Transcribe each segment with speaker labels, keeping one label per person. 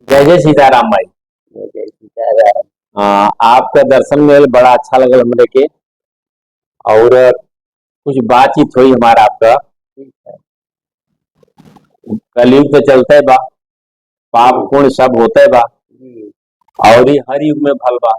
Speaker 1: जय जय सीताराम भाई।
Speaker 2: जय सीताराम।
Speaker 1: आपका दर्शन में बड़ा अच्छा लगल हमरे के। और कुछ बातचीत हुई हमारा आपका।
Speaker 2: ठीक है।
Speaker 1: कलयुग तो चलते बा, पाप
Speaker 2: जी
Speaker 1: पुण्य सब होते बा।
Speaker 2: जी।
Speaker 1: और ही हर युग में भल बा,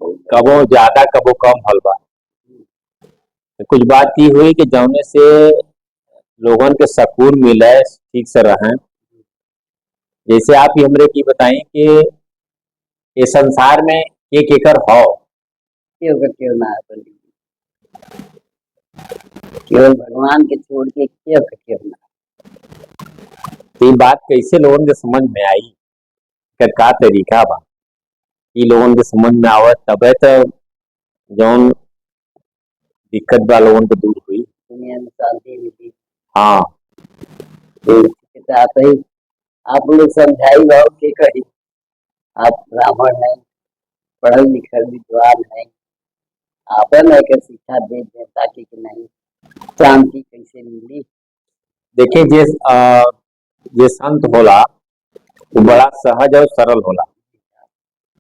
Speaker 2: बहुत
Speaker 1: कबो
Speaker 2: बढ़िया।
Speaker 1: ज्यादा कबो कम भल बा।
Speaker 2: जी
Speaker 1: तो कुछ बात की हुई कि जौने से लोगन के सकून मिले, ठीक से रहें। जैसे आप ही हमरे की बताई कि ये संसार में एक एकड़ हो।
Speaker 2: क्यों का क्यों ना है पंडित जी। केवल भगवान के छोड़ के क्यों का क्यों ना
Speaker 1: तो ये बात कैसे लोगन के समझ में आई, का तरीका बा कि लोगन के समझ में आवत तबे तो जौन दिक्कत बा लोगन को दूर हुई।
Speaker 2: दुनिया में शांति मिली।
Speaker 1: हाँ।
Speaker 2: तो इसके साथ ही आप लोग समझाई भाव के कही। आप ब्राह्मण हैं, पढ़ल लिखल विद्वान हैं, आपन एक शिक्षा दे दें ताकि कि नहीं शांति कैसे मिली।
Speaker 1: देखिए जे संत होला वो बड़ा सहज और सरल होला।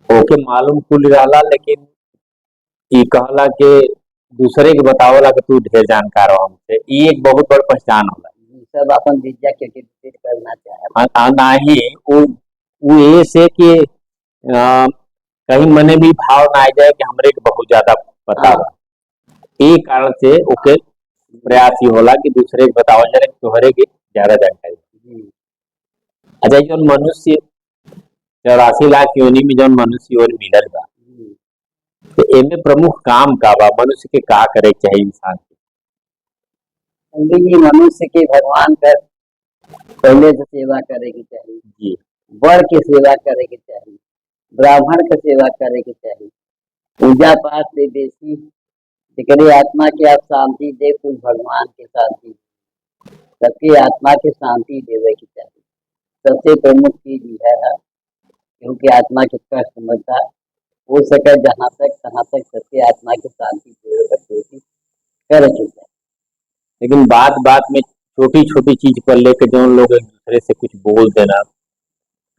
Speaker 1: ओके मालूम कुल रहला, लेकिन ई कहला कि दूसरे के बतावला कि तू ढेर जानकार हो हमसे, ई एक बहुत बड़ पहचान होला।
Speaker 2: सब अपन विद्या के विकसित करना चाहे।
Speaker 1: नाही वो ये से कि कहीं मने भी भाव ना आ जाए कि हमरे के बहुत ज्यादा पता
Speaker 2: हाँ
Speaker 1: बा। ई कारण से ओके
Speaker 2: जी
Speaker 1: प्रयास ही होला कि दूसरे के बतावल जाए कि तोहरे के ज्यादा जानकारी।
Speaker 2: जी
Speaker 1: अच्छा, जौन मनुष्य 84 लाख योनि में जौन मनुष्य और मिलल बा,
Speaker 2: जी।
Speaker 1: तो एमे प्रमुख काम का बा, मनुष्य के का करे के चाही इंसान के।
Speaker 2: पंडित जी मनुष्य के भगवान का पहले से सेवा करे की चाहिए।
Speaker 1: जी
Speaker 2: वर की सेवा करे की चाहिए, ब्राह्मण की सेवा करे की चाहिए। पूजा पाठ से बेसी जेकरे आत्मा के आप शांति दे कुछ भगवान के शांति, सबकी आत्मा के शांति देवे की चाहिए। सबसे प्रमुख चीज यह है क्योंकि आत्मा के कष्ट मता हो सके जहाँ तक तहाँ तक सबके आत्मा की शांति देवे का कोशिश करे की चाहिए।
Speaker 1: लेकिन बात बात में छोटी छोटी चीज पर लेकर जो लोग एक दूसरे से कुछ बोल देना,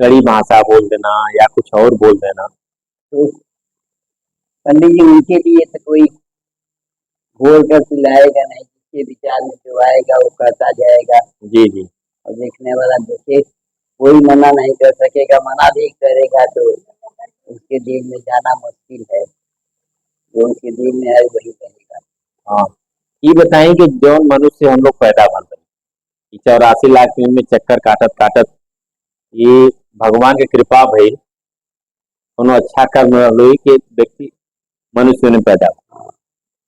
Speaker 1: कड़ी भाषा बोल देना या कुछ और बोल देना।
Speaker 2: तो पंडित जी उनके लिए तो कोई बोल कर पिलाएगा नहीं, जिसके विचार में जो आएगा वो करता जाएगा।
Speaker 1: जी जी।
Speaker 2: और देखने वाला देखे, कोई मना नहीं कर सकेगा, मना भी करेगा तो उसके दिल में जाना मुश्किल है। जो उसके दिल में है वही कहेगा।
Speaker 1: हाँ, ये बताएं कि जौन मनुष्य हम लोग पैदा भल रहे 84 लाख में चक्कर काटत काटत ये भगवान की कृपा भई, कोनो अच्छा कर्म हुई कि व्यक्ति मनुष्य ने पैदा भइल।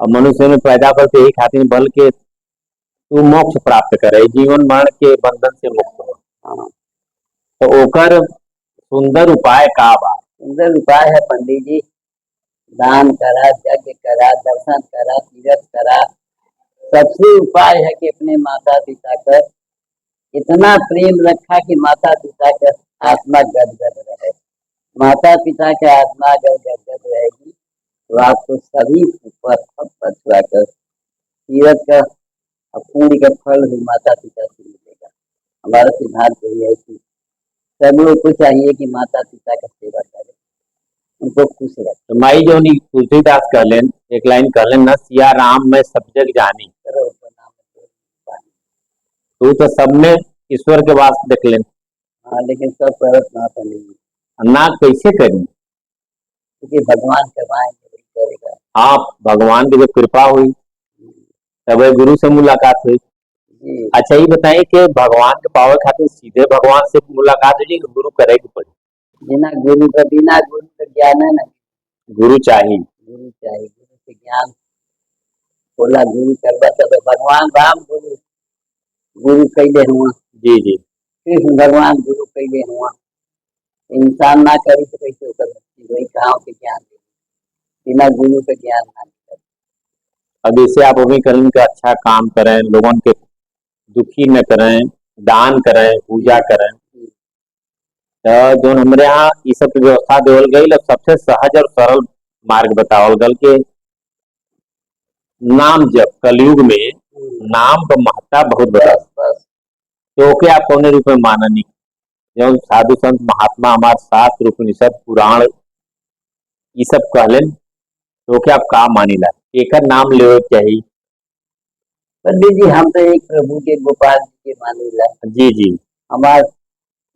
Speaker 1: और मनुष्य ने पैदा भइल तो यही खातिर भल के तू मोक्ष प्राप्त करे, जीवन मरण के बंधन से मुक्त हो।
Speaker 2: हाँ,
Speaker 1: तो ओकर सुंदर उपाय का बा।
Speaker 2: सुंदर उपाय है पंडित जी। दान करा, यज्ञ करा, दर्शन करा, तीर्थ करा। सबसे उपाय है कि अपने माता पिता का इतना प्रेम रखा कि माता पिता का आत्मा गदगद रहे। माता पिता के आत्मा अगर गदगद रहेगी तो आपको सभी ऊपर पछुआ कर तीर्थ का और पुण्य का फल भी माता पिता से मिलेगा। हमारा सिद्धांत यही है कि सब लोग को चाहिए कि माता पिता का सेवा करें, उनको खुश रखें।
Speaker 1: तो माई जो तुलसीदास कहलेन, एक लाइन कहलेन ना, सिया राम मैं सब जग जानी।
Speaker 2: करो तो नाम है।
Speaker 1: तू तो सब में ईश्वर के वास देख लेन,
Speaker 2: हाँ लेकिन सब प्रयत्न ना बनेगी
Speaker 1: ना कैसे करी।
Speaker 2: क्योंकि भगवान करवाएंगे वही करेगा।
Speaker 1: हाँ, भगवान की जब कृपा हुई तब गुरु से मुलाकात हुई।
Speaker 2: जी।
Speaker 1: अच्छा, ये बताइए कि भगवान के पावे खातिर सीधे भगवान से मुलाकात हो जी, गुरु करे के पड़ी।
Speaker 2: बिना गुरु का ज्ञान है ना।
Speaker 1: गुरु चाहिए।
Speaker 2: गुरु चाहिए, गुरु से ज्ञान बोला गुरु करवा तब भगवान राम गुरु गुरु कैले हुआ,
Speaker 1: जी जी।
Speaker 2: कृष्ण भगवान गुरु कैले हुआ। इंसान ना करी तो कैसे कर सकती, वही गाँव के ज्ञान दे, बिना गुरु का ज्ञान ना मिले।
Speaker 1: अब जैसे आप अभी करें कि अच्छा काम करें, लोगों के दुखी न करें, दान करें, पूजा
Speaker 2: जी
Speaker 1: करें।
Speaker 2: जी
Speaker 1: तो जो हमारे यहाँ ये सब की व्यवस्था देवल गई, अब सबसे सहज और सरल मार्ग बतावल गल के नाम जप। कलयुग में नाम का महत्ता बहुत बड़ा।
Speaker 2: बस बस।
Speaker 1: तो ओके आप कौन रूप में माननी। जो साधु संत महात्मा हमार शास्त्र उपनिषद पुराण ये सब कहलन तो क्या आप का मानिला एकर नाम ले चाहिए।
Speaker 2: पंडित जी हम तो एक प्रभु के गोपाल जी के मानिला।
Speaker 1: जी जी
Speaker 2: हमार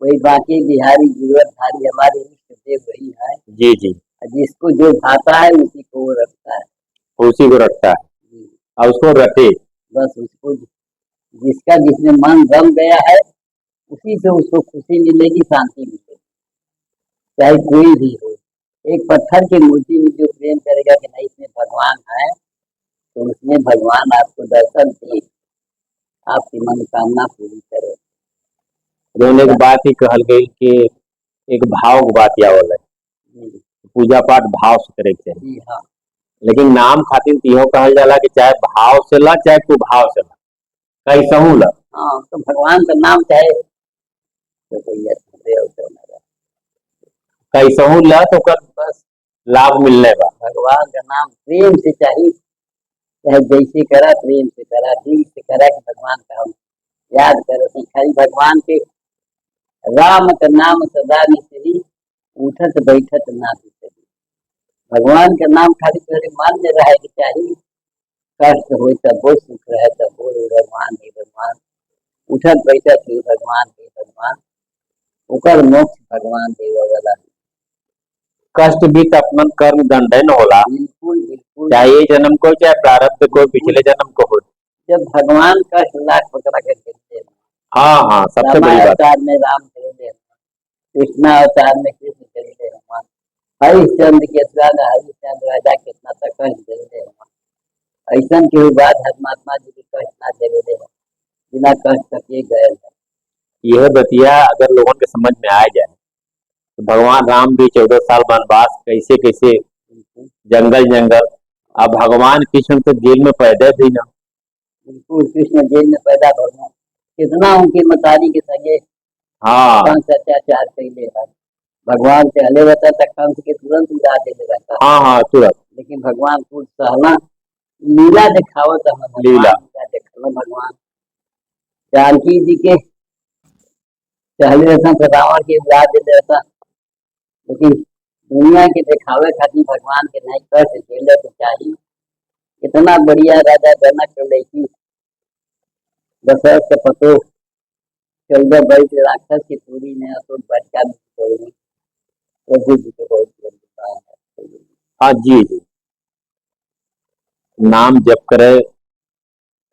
Speaker 2: वही बाकी बिहारी जीवनधारी हमारे इष्ट देव वही है।
Speaker 1: जी जी
Speaker 2: जिसको जो भाता है उसी को वो रखता है।
Speaker 1: उसी को रखता है और उसको रटे।
Speaker 2: बस उसको जिसका जिसमें मन रम गया है उसी से उसको खुशी मिलेगी, शांति मिलेगी, चाहे कोई भी हो। एक पत्थर की मूर्ति में जो प्रेम करेगा कि नहीं इसमें भगवान है, तो उसमें भगवान आपको दर्शन दे, आपकी मनोकामना पूरी करे।
Speaker 1: जोन एक बात ही कहल गई कि एक भाव की बात आवल है, पूजा पाठ भाव से करे के चाहिए।
Speaker 2: जी हाँ।
Speaker 1: लेकिन नाम खातिर इहो कहल जाला कि चाहे भाव से ला चाहे कुभाव से ला, कैसहू ला।
Speaker 2: हाँ तो भगवान का नाम चाहे तो कोई अच्छा होता है,
Speaker 1: कैसहू ला तो कर
Speaker 2: बस
Speaker 1: लाभ मिलने बा।
Speaker 2: भगवान का नाम प्रेम से चाहिए, चाहे जैसे करा प्रेम से करा, दिल से करा कि भगवान का हम याद करो। खाली भगवान के राम का नाम सदा निश्री, उठत बैठत ना बिसरी। भगवान का नाम खाली तोरे मन में रहे के चाहिए, कष्ट हो तब वो, सुख रहे तब वो, भगवान हे भगवान, उठत बैठत ही भगवान हे भगवान, ओकर मोक्ष भगवान देवे वाला।
Speaker 1: कष्ट भी तो अपना कर्म दंडन होला,
Speaker 2: बिल्कुल बिल्कुल।
Speaker 1: चाहे ये जन्म को चाहे प्रारब्ध को पिछले जन्म को हो।
Speaker 2: जब भगवान कष्ट लाख पकड़ा कर देते हैं।
Speaker 1: हाँ हाँ सबसे बड़ी बात।
Speaker 2: अवतार में राम चले, कृष्णा अवतार में कृष्ण चले, हरिश्चंद्र के साथ हरिश्चंद्र राजा कितना तक कष्ट दे, ऐसा के बाद महात्मा जी की कष्ट ना दे, बिना कष्ट सके गए।
Speaker 1: यह बतिया अगर लोगों के समझ में आ जाए तो भगवान राम भी 14 साल वनवास कैसे कैसे जंगल जंगल, अब भगवान कृष्ण तो जेल में पैदा भी ना।
Speaker 2: बिल्कुल कृष्ण जेल में पैदा भगवान कितना उनकी मतारी के संगे
Speaker 1: हाँ
Speaker 2: अत्याचार कैले है। भगवान चले रहता था कंस के तुरंत उड़ा देने रहता।
Speaker 1: हाँ हाँ तुरंत।
Speaker 2: लेकिन भगवान खुद सहना लीला दिखावत
Speaker 1: लीला
Speaker 2: देखल भगवान जानकी जी के चहले रहता तो रावण के उड़ा देते रहता, लेकिन दुनिया के दिखावे खातिर भगवान के नहीं कष्ट झेले तो चाहिए। इतना बढ़िया राजा जनक लड़की दशरथ के पतो 14 वर्ष राक्षस की पूरी ने अतुल बच्चा प्रभु जी को बहुत।
Speaker 1: हाँ जी जी नाम जप करे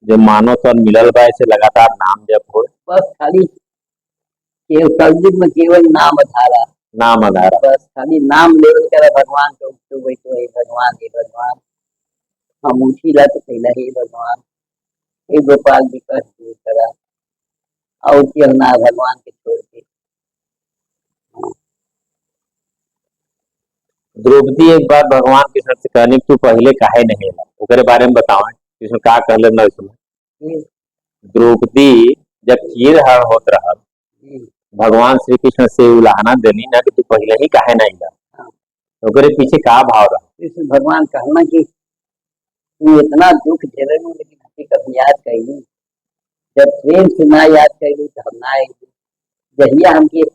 Speaker 1: जो मानो तो मिलल बा, ऐसे लगातार नाम जप हो।
Speaker 2: बस खाली कलयुग में केवल नाम धारा,
Speaker 1: नाम आधारा,
Speaker 2: बस खाली नाम लेवल करे भगवान को उठो बैठो हे भगवान हे भगवान, हम उठी ला तो पहला हे भगवान हे गोपाल जी कष्ट दूर करा, और क्यों ना भगवान के छोड़ के।
Speaker 1: द्रौपदी एक बार भगवान कृष्ण से कहनी तू पहले काहे नहीं ला, ओकरे बारे में बताओ कृष्ण का कहले न सुने। द्रौपदी जब चीर हरण होत रहा भगवान श्री कृष्ण से उलाहना देनी ना कि तू पहले ही काहे नहीं ला, ओकरे पीछे का भाव रहा।
Speaker 2: कृष्ण भगवान कहना कि तू इतना दुख झेले लेकिन हकीकत याद कैली, जब प्रेम से ना याद कैली तो हम ना आएगी। जहिया हमके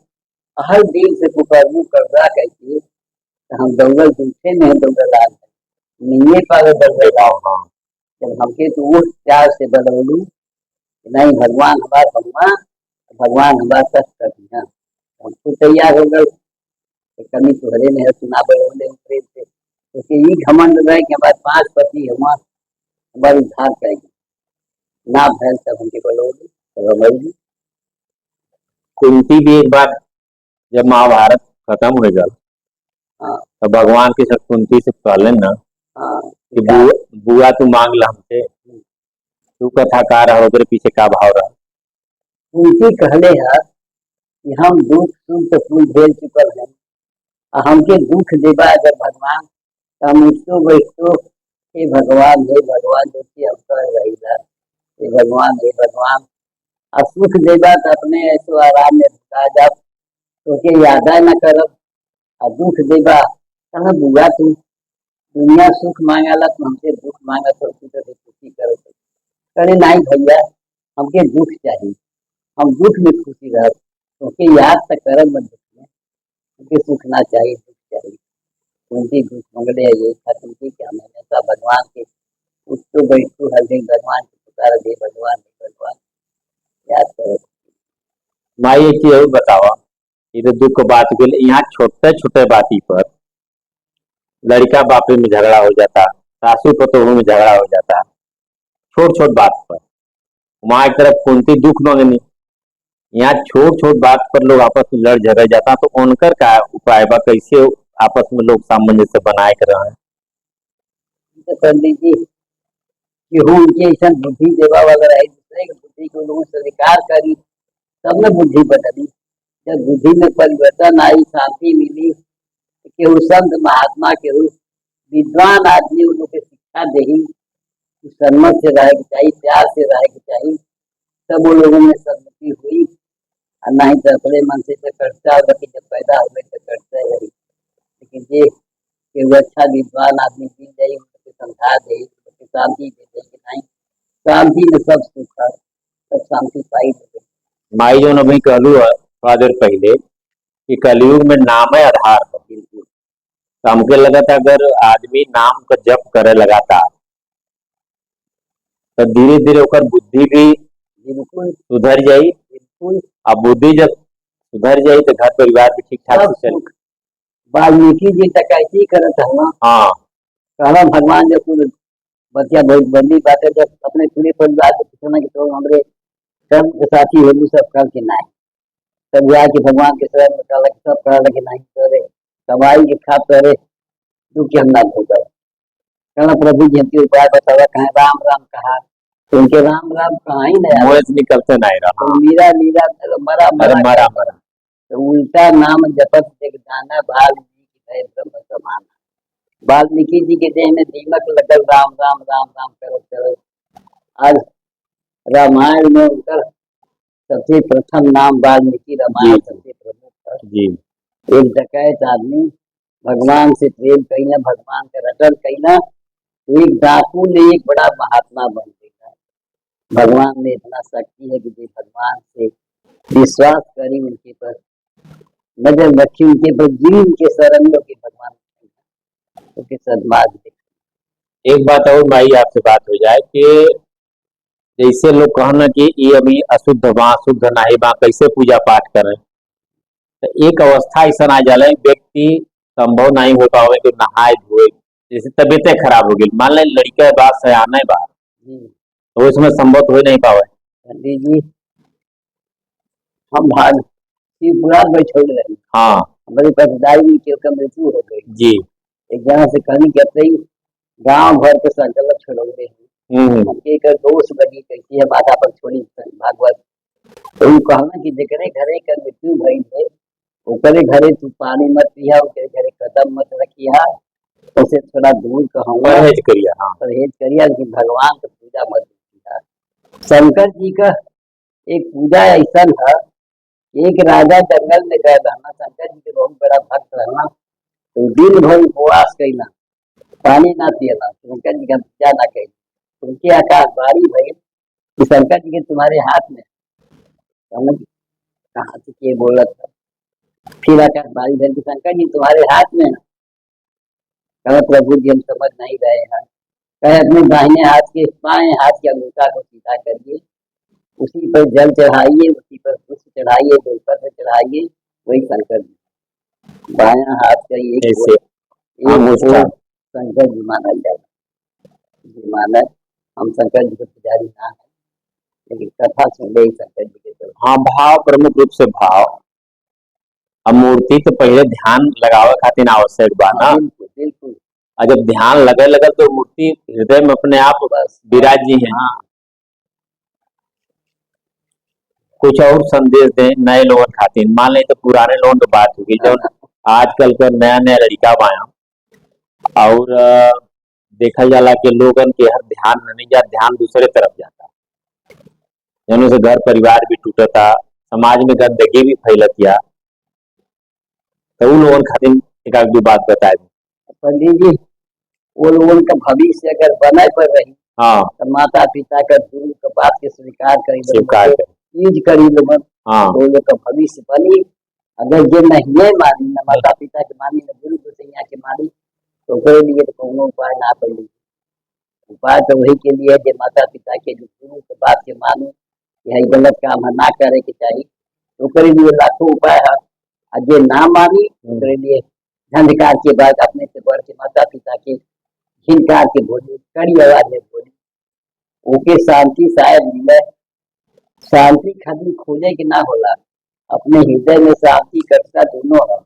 Speaker 2: हर दिल से पुकारू करदा कहती हम दौगल दूसरे में दौगल आ नहीं पावे दौगल आओ। जब हमके तो वो प्यार से बदलू नहीं भगवान हमारा भगवान, भगवान हमारा कष्ट कर दिया, हमको तैयार हो गए कमी तुहरे में है सुना बोले प्रेम से, क्योंकि ये घमंड रहे कि हमारे 5 पति हमारे उद्धार करेंगे ना भैल तब हमके बोलोगे तब।
Speaker 1: कुंती भी एक बार जब महाभारत खत्म हो गया तो भगवान के साथ कुंती से कहले ना कि बुआ तू मांग ला हमसे, तू कथा का रहा ओकरे पीछे का भाव रहा।
Speaker 2: कुंती कहले है कि हम दुख सुख तो फूल झेल चुकल है, हमके दुख देबा अगर भगवान हम उठतो बैठतो हे भगवान देखिए हम कर रही हे भगवान हे भगवान, अब सुख देबा तो अपने ऐसो आराम में भुला जाब तो के याद न करब, और दुख देबा कहा बुआ तू दुनिया सुख मांगला तो हमसे दुख मांगा तो खुशी करो। करे नहीं भैया हमके दुख चाहिए, हम दुख में खुशी रह क्योंकि याद तक करम मत दुख में, क्योंकि सुख ना चाहिए दुख चाहिए। कुंती घुस मंगले ये था तुमकी क्या मैंने ऐसा भगवान के उठ तो बैठू हर दिन भगवान की पुकार दे भगवान दे भगवान याद करो।
Speaker 1: माई एक चीज और बतावा, ये तो दुख बात के लिए यहाँ छोटे छोटे बाती पर लड़का बापी में झगड़ा हो जाता, सासू पतोहू में झगड़ा हो जाता, छोट छोट बात पर। वहां एक तरफ कुंती दुख मंगनी, यहाँ छोट छोट बात पर लोग आपस में लड़ झगड़ जाता, तो उनकर का उपाय बा, कैसे आपस में लोग सामंजस्य बनाए कर रहे हैं?
Speaker 2: तो पंडित जी केहू उनके ऐसा बुद्धि देवा वगैरह है दूसरे की बुद्धि को लोगों स्वीकार करी तब न बुद्धि बदली। जब बुद्धि में परिवर्तन आई शांति मिली केहू संत महात्मा केहू विद्वान आदमी उन लोग के शिक्षा देही कि सन्मत से रहे के चाहिए प्यार से रहे के चाहिए, तब वो लोगों में सम्मति हुई। और नहीं तो अपने मन से तो करता होगा कि जब पैदा हुए तो करते रही। लेकिन ये केहू अच्छा विद्वान आदमी मिल जाये उनको समझा दे उनको शांति दे दे कि नहीं शांति में सब सुख है सब शांति पाई दे।
Speaker 1: माई जो अभी कहलू है थोड़ा देर पहले कि कलयुग में नाम है आधार है।
Speaker 2: बिल्कुल
Speaker 1: तो हमके लगा था अगर आदमी नाम का जप करे लगातार तो धीरे धीरे ओकर बुद्धि भी
Speaker 2: बिल्कुल
Speaker 1: सुधर जाई।
Speaker 2: बिल्कुल
Speaker 1: अब बुद्धि जब सुधर जाई तो घर परिवार भी ठीक ठाक
Speaker 2: सब
Speaker 1: से चले।
Speaker 2: सुख। वाल्मीकि जी डकैती करत हवा
Speaker 1: हाँ
Speaker 2: कहला भगवान जब कुल बतिया बहुत बंदी बात है जब अपने पूरे परिवार को पूछना कि तो हमरे कर्म के साथी हो सब कल के नहीं तब जाके भगवान के शरण में कहला कि सब कहला कि नहीं करे कमाई के खा करे तू के हम ना भोगा। कहला प्रभु जी हमके उपाय बतावा कहे राम राम कहा तो उनके राम राम कहा ही नहीं आवे।
Speaker 1: मुँह से निकलते नहीं रहा।
Speaker 2: तो मीरा मीरा मरा
Speaker 1: अरे
Speaker 2: मरा
Speaker 1: मरा मरा
Speaker 2: तो उल्टा नाम जपत देख जाना वाल्मीकि की ब्रह्म समाना। वाल्मीकि जी के देह में दीमक लगल राम राम राम राम करो करो। आज रामायण में उनका सबसे प्रथम नाम वाल्मीकि रामायण
Speaker 1: जी
Speaker 2: सबसे प्रमुख है।
Speaker 1: जी
Speaker 2: एक डकैत आदमी भगवान से प्रेम कईना भगवान का रटन कईना एक डाकू ने एक बड़ा महात्मा बन गया। भगवान में इतना शक्ति है कि जो भगवान से विश्वास करी उनके पर नजर रखी उनके पर गिरी उनके शरण में कि भगवान उनके सदमार्ग दे।
Speaker 1: एक बात और माई आपसे बात हो जाए कि जैसे लोग कहना कि ये अभी अशुद्ध बा शुद्ध नाही बा कैसे पूजा पाठ करें, तो एक अवस्था ऐसा आ जाला व्यक्ति संभव नहीं हो पावे कि नहाए धोए, जैसे तबीयतें खराब हो गई, मान लें लड़का बात सयाना है बात
Speaker 2: जी
Speaker 1: तो उसमें संभव हो नहीं पावे।
Speaker 2: पंडित जी हम भाग शिवपुराण बैठे रहे
Speaker 1: हाँ
Speaker 2: हमारे पास दाई की मृत्यु हो गई।
Speaker 1: जी
Speaker 2: एक जना से कहनी कहते ही गांव भर के संकल्प छोड़े हमके एक दोष लगी कैसी है माता पर छोड़ी भागवत तो कहना कि जेकरे घरे का मृत्यु भई है ओकरे घरे तू पानी मत पिया ओकरे घरे कदम मत रखिया उसे थोड़ा दूर कहूँगा
Speaker 1: परहेज करिए। हाँ
Speaker 2: परहेज करिया कि भगवान का पूजा मत किया। शंकर जी का एक पूजा ऐसा है एक राजा जंगल में गए रहना शंकर जी के बहुत बड़ा भक्त रहना तो दिन भर उपवास कैला पानी ना पियला शंकर जी का पूजा ना कैला उनके आकाशवाणी भई कि शंकर जी के तुम्हारे हाथ में कहाँ से के बोला था फिर आकाशवाणी भई कि शंकर जी तुम्हारे हाथ में कहा प्रभु जी हम समझ नहीं रहे हैं कहे अपने दाहिने हाथ के बाएं हाथ की अंगूठा को सीधा करिए उसी पर जल चढ़ाइए उसी पर पुष्प चढ़ाइए ऊपर से चढ़ाइए वही शंकर जी बाया हाथ का
Speaker 1: ऐसे
Speaker 2: शंकर जी माना जाता जी माना हम शंकर जी के पुजारी ना है लेकिन कथा सुन रही शंकर जी के तरफ।
Speaker 1: हाँ भाव प्रमुख रूप से भाव। अब मूर्ति तो पहले ध्यान लगावे खातिर आवश्यक बा ना।
Speaker 2: बिल्कुल बिल्कुल
Speaker 1: और जब ध्यान लगे लगल तो मूर्ति हृदय में अपने आप
Speaker 2: बस
Speaker 1: विराज जी हैं।
Speaker 2: हाँ
Speaker 1: कुछ और संदेश दें नए लोगों खातिर, मान लें तो पुराने लोगों की बात होगी जो आजकल का नया नया लड़का बाया और देखा जाला कि लोगन के हर ध्यान नहीं जा ध्यान दूसरे तरफ जाता जनों से घर परिवार भी टूटता समाज में गंदगी भी फैलतिया। तो उन लोगों खातिर एक आध दो बात बताए दें।
Speaker 2: पंडित जी वो लोगों का भविष्य अगर बने पर रही
Speaker 1: हाँ
Speaker 2: तो माता पिता का गुरु का बात के स्वीकार
Speaker 1: स्वीकार
Speaker 2: करें
Speaker 1: करें
Speaker 2: यूज करी लोग
Speaker 1: हाँ
Speaker 2: तो लोग का भविष्य बनी। अगर जे नहीं मानी न माता पिता के मानी न गुरु गोसैया के मानी तो ओकरे लिए तो कोनो उपाय ना पड़ी। उपाय तो वही के लिए जे माता पिता के जो गुरु के बात के मानो कि है गलत काम है ना करे के चाहिए तो ओकरे लिए लाखों उपाय है। और जे ना मानी ओकरे लिए झंझकार के बाद अपने से बढ़ के माता पिता के झिनकार के बोली, कड़ी आवाज में बोली, ओके शांति शायद मिले। शांति खाली खोजे के ना होला, अपने हृदय में शांति करुणा दोनों है।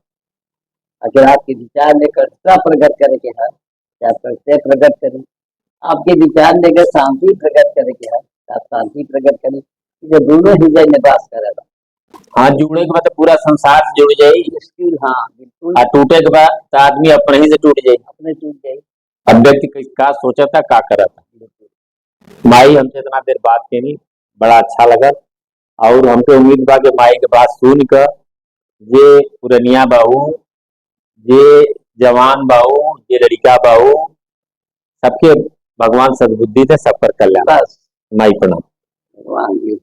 Speaker 2: अगर आपके विचार में करुणा प्रकट करे के है तो आप कैसे प्रकट करें। आपके विचार में अगर शांति प्रकट करे के है तो आप शांति प्रकट करें। जो दोनों हृदय में वास करेगा।
Speaker 1: हाँ, जुड़े के बाद पूरा संसार से जुड़ जाये
Speaker 2: मुश्किल, हाँ बिल्कुल।
Speaker 1: और टूटे के बाद तो आदमी अपने ही से टूट जाये।
Speaker 2: अपने टूट जाये।
Speaker 1: अब व्यक्ति का सोचा था का करा था। माई हमसे इतना देर बात करी, बड़ा अच्छा लगा और हमको उम्मीद बा कि माई के बात सुन कर जे पुरनिया बाहू, जे जवान बाहू, जे लड़का बाहू, सबके भगवान सद्बुद्धि से सफर कर लेना।
Speaker 2: बस
Speaker 1: माई प्रणाम।
Speaker 2: भगवान जी